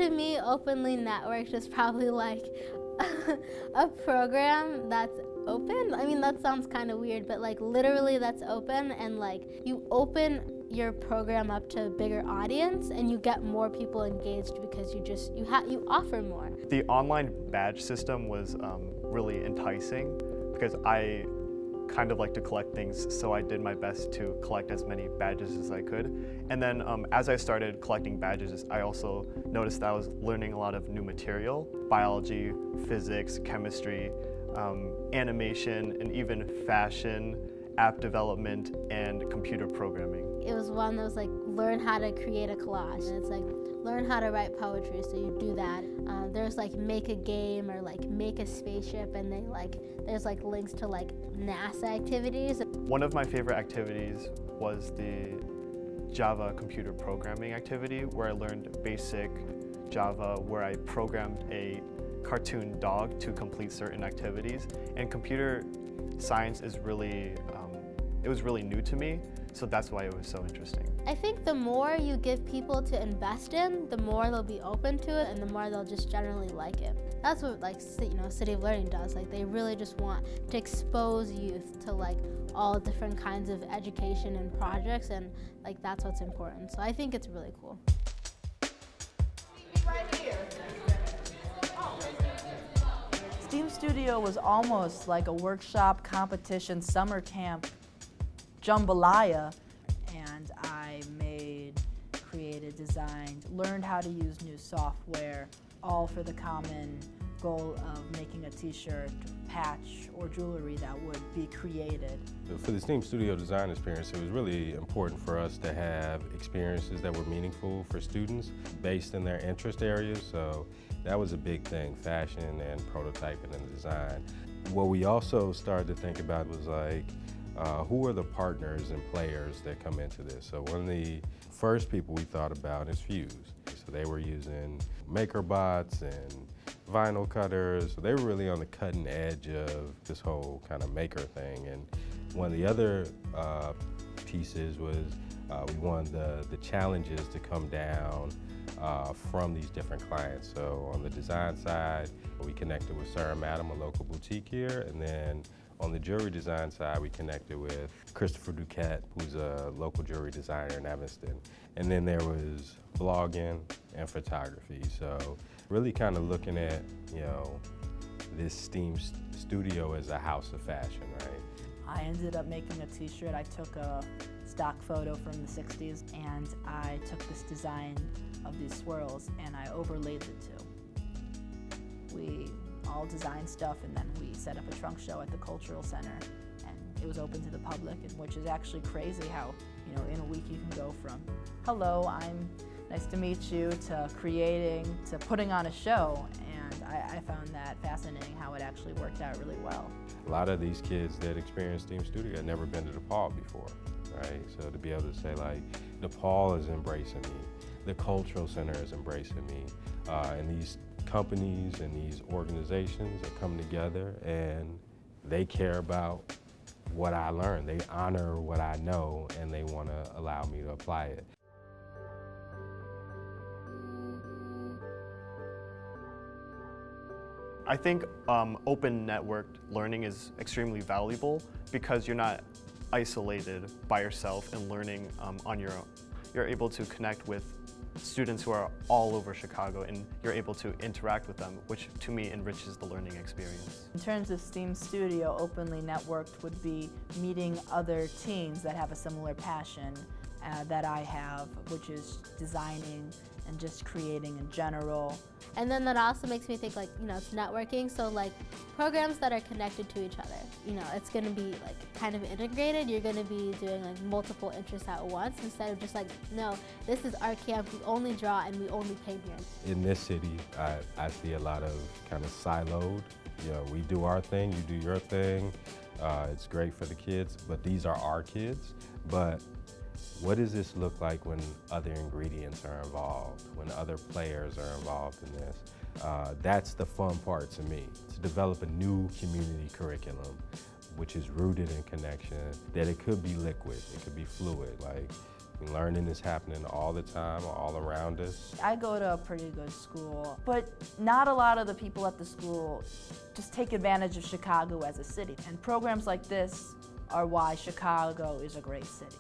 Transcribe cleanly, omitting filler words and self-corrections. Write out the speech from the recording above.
To me, openly networked is probably like a program that's open. I mean, that sounds kind of weird, but like literally that's open, and like you open your program up to a bigger audience and you get more people engaged because you offer more. The online badge system was really enticing because I kind of like to collect things, so I did my best to collect as many badges as I could. And then as I started collecting badges, I also noticed that I was learning a lot of new material: biology, physics, chemistry, animation, and even fashion, app development, and computer programming. It was one that was like, learn how to create a collage. And it's like, learn how to write poetry, so you do that. There's like make a game or like make a spaceship, and there's like links to like NASA activities. One of my favorite activities was the Java computer programming activity, where I learned basic Java, where I programmed a cartoon dog to complete certain activities. And computer science is really, it was really new to me, so that's why it was so interesting. I think the more you give people to invest in, the more they'll be open to it, and the more they'll just generally like it. That's what City of Learning does. Like, they really just want to expose youth to like all different kinds of education and projects, and like that's what's important. So I think it's really cool. Right here. STEAM Studio was almost like a workshop, competition, summer camp, jambalaya, and I created, designed, learned how to use new software, all for the common goal of making a t-shirt, patch, or jewelry that would be created. For the STEAM Studio design experience, it was really important for us to have experiences that were meaningful for students based in their interest areas, so that was a big thing, fashion and prototyping and design. What we also started to think about was like, who are the partners and players that come into this? So one of the first people we thought about is Fuse. So they were using MakerBots and vinyl cutters. So they were really on the cutting edge of this whole kind of maker thing. And one of the other pieces was we wanted the challenges to come down from these different clients. So on the design side, we connected with Sarah Madam, a local boutique here, and then on the jewelry design side, we connected with Christopher Duquette, who's a local jewelry designer in Evanston. And then there was blogging and photography. So really kind of looking at, this STEAM studio as a house of fashion, right? I ended up making a t-shirt. I took a stock photo from the 60s, and I took this design of these swirls and I overlaid the two. We all designed stuff, and then we set up a trunk show at the Cultural Center, and it was open to the public, and which is actually crazy how, in a week you can go from, hello, nice to meet you, to creating, to putting on a show, and I found that fascinating how it actually worked out really well. A lot of these kids that experience STEAM Studio had never been to DePaul before, right? So to be able to say like, DePaul is embracing me, the Cultural Center is embracing me, and these companies and these organizations are coming together and they care about what I learned. They honor what I know and they want to allow me to apply it. I think open networked learning is extremely valuable because you're not isolated by yourself and learning on your own. You're able to connect with students who are all over Chicago, and you're able to interact with them, which to me enriches the learning experience. In terms of STEAM Studio, openly networked would be meeting other teens that have a similar passion that I have, which is designing and just creating in general. And then that also makes me think it's networking, so like programs that are connected to each other. It's gonna be like kind of integrated. You're gonna be doing like multiple interests at once instead of just like, no, this is our camp, we only draw and we only paint here. In this city, I see a lot of kind of siloed. We do our thing, you do your thing. It's great for the kids, but these are our kids. But what does this look like when other ingredients are involved, when other players are involved in this? That's the fun part to me, to develop a new community curriculum, which is rooted in connection, that it could be liquid, it could be fluid. Like, Learning is happening all the time, all around us. I go to a pretty good school, but not a lot of the people at the school just take advantage of Chicago as a city. And programs like this are why Chicago is a great city.